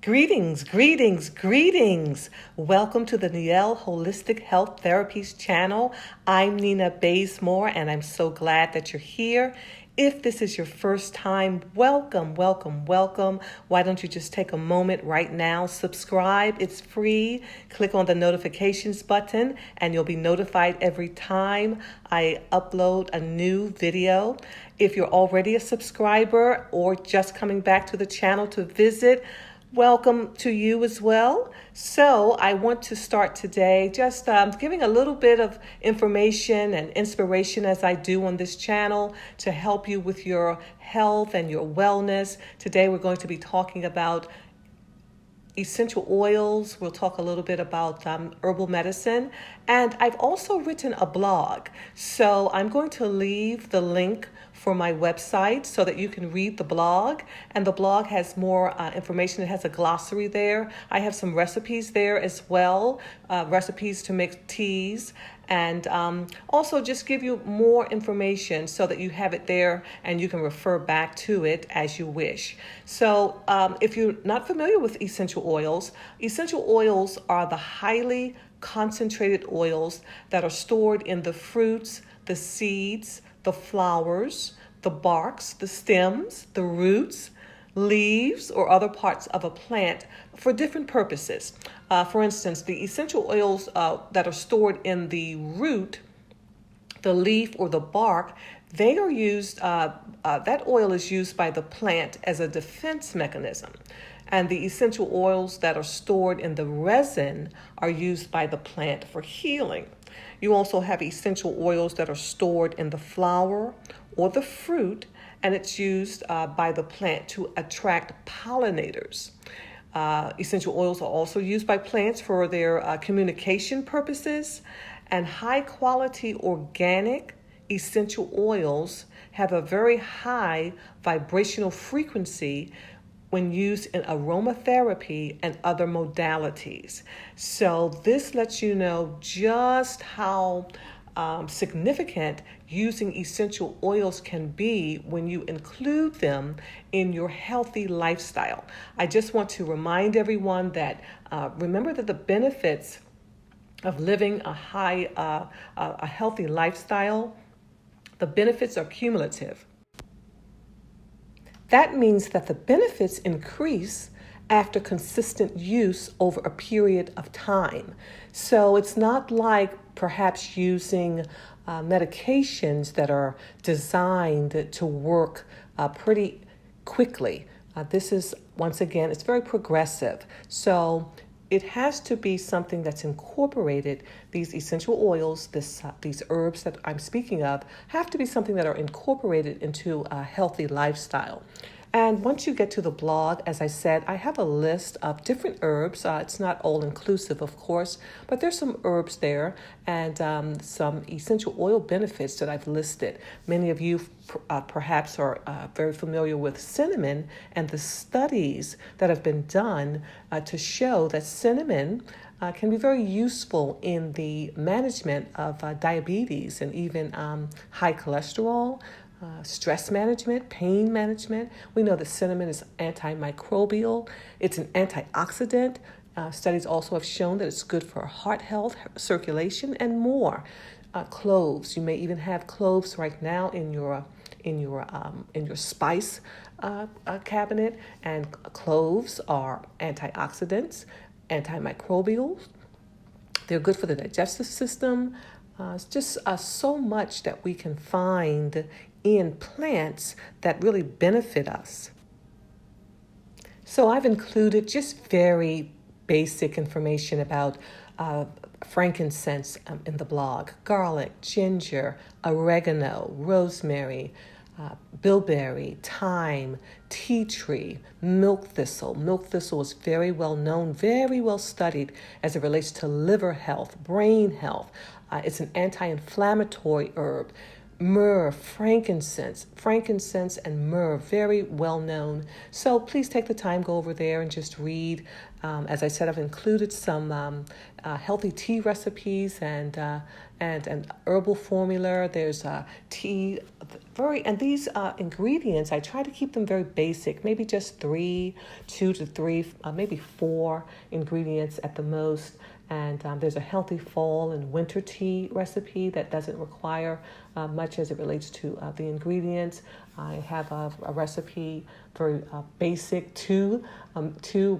Greetings, greetings, greetings. Welcome to the Niel Holistic Health Therapies channel. I'm Nina Bazemore, and I'm so glad that you're here. If this is your first time, welcome, welcome, welcome. Why don't you just take a moment right now, subscribe, it's free. Click on the notifications button and you'll be notified every time I upload a new video. If you're already a subscriber or just coming back to the channel to visit, welcome to you as well. So I want to start today just giving a little bit of information and inspiration as I do on this channel to help you with your health and your wellness. Today we're going to be talking about essential oils. We'll talk a little bit about herbal medicine. And I've also written a blog. So I'm going to leave the link for my website so that you can read the blog. And the blog has more information. It has a glossary there. I have some recipes there as well, recipes to make teas. And also just give you more information so that you have it there and you can refer back to it as you wish. So if you're not familiar with essential oils are the highly concentrated oils that are stored in the fruits, the seeds, the flowers, the barks, the stems, the roots, leaves, or other parts of a plant for different purposes. For instance, the essential oils that are stored in the root, the leaf, or the bark, they are used, that oil is used by the plant as a defense mechanism. And the essential oils that are stored in the resin are used by the plant for healing. You also have essential oils that are stored in the flower or the fruit, and it's used by the plant to attract pollinators. Essential oils are also used by plants for their communication purposes, and high quality organic essential oils have a very high vibrational frequency when used in aromatherapy and other modalities. So this lets you know just how significant using essential oils can be when you include them in your healthy lifestyle. I just want to remind everyone that remember that the benefits of living a healthy lifestyle, the benefits are cumulative. That means that the benefits increase after consistent use over a period of time. So it's not like perhaps using medications that are designed to work pretty quickly. This is, once again, it's very progressive. So it has to be something that's incorporated. These essential oils, these herbs that I'm speaking of, have to be something that are incorporated into a healthy lifestyle. And once you get to the blog, as I said, I have a list of different herbs. It's not all inclusive, of course, but there's some herbs there and some essential oil benefits that I've listed. Many of you perhaps are very familiar with cinnamon and the studies that have been done to show that cinnamon can be very useful in the management of diabetes and even high cholesterol, stress management, pain management. We know that cinnamon is antimicrobial. It's an antioxidant. Studies also have shown that it's good for heart health, circulation, and more. Cloves. You may even have cloves right now in your spice cabinet. And cloves are antioxidants, antimicrobials. They're good for the digestive system. It's just so much that we can find in plants that really benefit us. So I've included just very basic information about frankincense in the blog, garlic, ginger, oregano, rosemary, bilberry, thyme, tea tree, milk thistle. Milk thistle is very well known, very well studied as it relates to liver health, brain health. It's an anti-inflammatory herb. Myrrh, frankincense and myrrh, very well known. So please take the time, go over there and just read. As I said, I've included some healthy tea recipes and herbal formula. There's tea, and these ingredients, I try to keep them very basic, maybe just two to three, maybe four ingredients at the most. And there's a healthy fall and winter tea recipe that doesn't require much as it relates to the ingredients. I have a recipe very basic, two,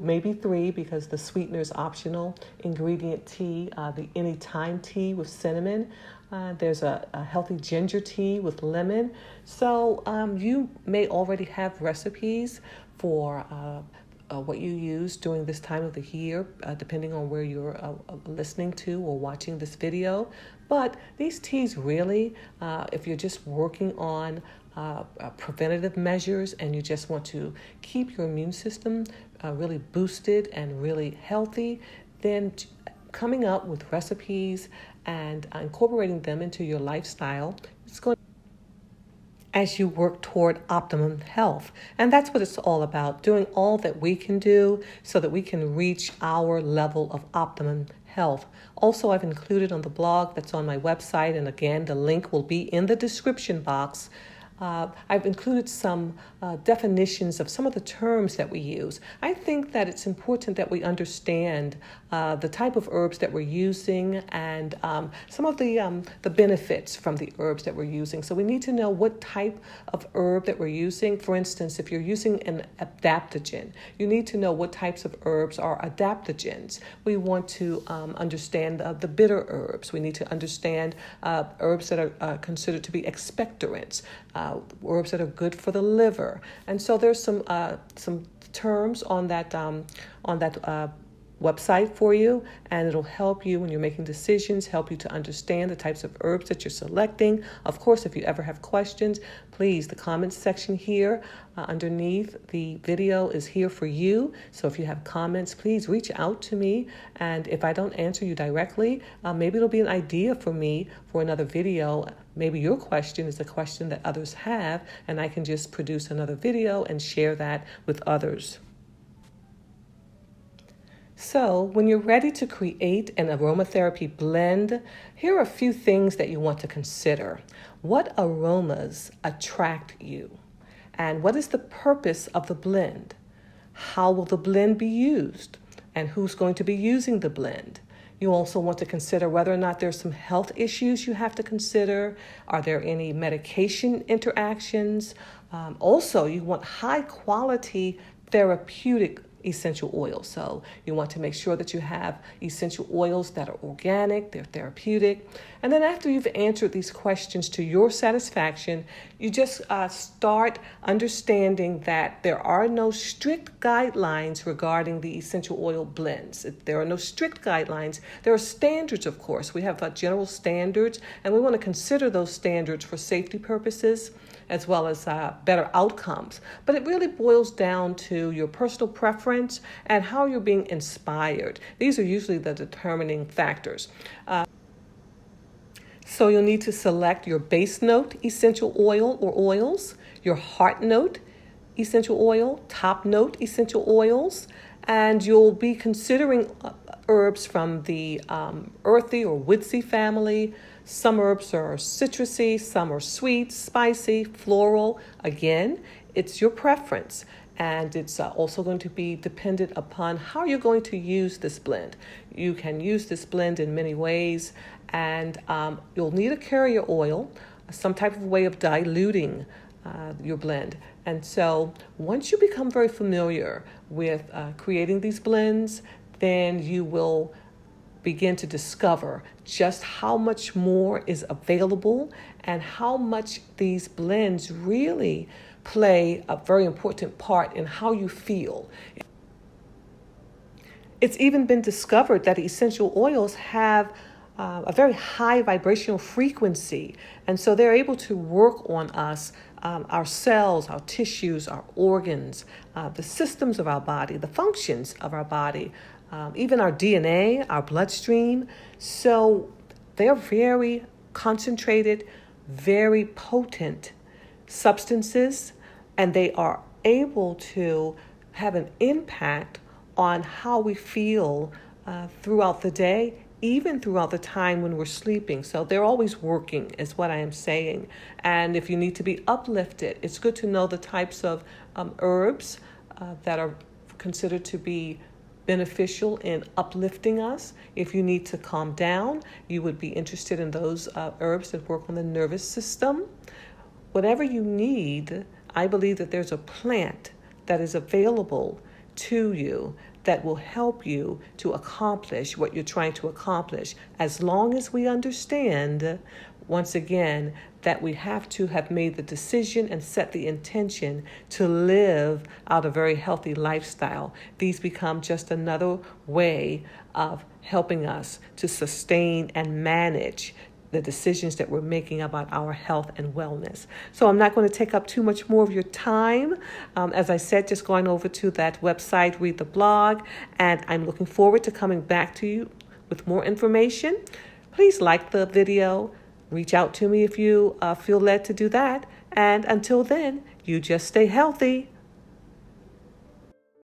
maybe three, because the sweetener is optional. Ingredient tea, the anytime tea with cinnamon. There's a healthy ginger tea with lemon. So you may already have recipes for what you use during this time of the year, depending on where you're listening to or watching this video. But these teas really, if you're just working on preventative measures and you just want to keep your immune system really boosted and really healthy, then coming up with recipes and incorporating them into your lifestyle, it's going as you work toward optimum health. And that's what it's all about, doing all that we can do so that we can reach our level of optimum health. Also, I've included on the blog that's on my website, and again, the link will be in the description box. I've included some definitions of some of the terms that we use. I think that it's important that we understand the type of herbs that we're using and some of the benefits from the herbs that we're using. So we need to know what type of herb that we're using. For instance, if you're using an adaptogen, you need to know what types of herbs are adaptogens. We want to understand the bitter herbs. We need to understand herbs that are considered to be expectorants. Herbs that are good for the liver, and so there's some terms on that website for you, and it'll help you when you're making decisions, help you to understand the types of herbs that you're selecting. Of course, if you ever have questions, please, the comments section here underneath the video is here for you. So if you have comments, please reach out to me. And if I don't answer you directly, maybe it'll be an idea for me for another video. Maybe your question is a question that others have, and I can just produce another video and share that with others. So when you're ready to create an aromatherapy blend, here are a few things that you want to consider. What aromas attract you? And what is the purpose of the blend? How will the blend be used? And who's going to be using the blend? You also want to consider whether or not there's some health issues you have to consider. Are there any medication interactions? Also, you want high quality therapeutic essential oils. So you want to make sure that you have essential oils that are organic, they're therapeutic. And then after you've answered these questions to your satisfaction, you just start understanding that there are no strict guidelines regarding the essential oil blends. There are no strict guidelines. There are standards, of course. We have general standards, and we want to consider those standards for safety purposes as well as better outcomes. But it really boils down to your personal preference and how you're being inspired. These are usually the determining factors. So you'll need to select your base note essential oil or oils, your heart note essential oil, top note essential oils, and you'll be considering herbs from the earthy or woodsy family. Some herbs are citrusy, some are sweet, spicy, floral. Again, it's your preference. And it's also going to be dependent upon how you're going to use this blend. You can use this blend in many ways, and you'll need a carrier oil, some type of way of diluting your blend. And so once you become very familiar with creating these blends, then you will begin to discover just how much more is available and how much these blends really play a very important part in how you feel. It's even been discovered that essential oils have a very high vibrational frequency, and so they're able to work on us, our cells, our tissues, our organs, the systems of our body, the functions of our body, even our DNA, our bloodstream. So they're very concentrated, very potent substances, and they are able to have an impact on how we feel throughout the day, even throughout the time when we're sleeping. So they're always working, is what I am saying. And if you need to be uplifted, it's good to know the types of herbs that are considered to be beneficial in uplifting us. If you need to calm down, you would be interested in those herbs that work on the nervous system. Whatever you need, I believe that there's a plant that is available to you that will help you to accomplish what you're trying to accomplish, as long as we understand, once again, that we have to have made the decision and set the intention to live out a very healthy lifestyle. These become just another way of helping us to sustain and manage the decisions that we're making about our health and wellness. So I'm not going to take up too much more of your time. As I said, just going over to that website, read the blog, and I'm looking forward to coming back to you with more information. Please like the video. Reach out to me if you feel led to do that. And until then, you just stay healthy.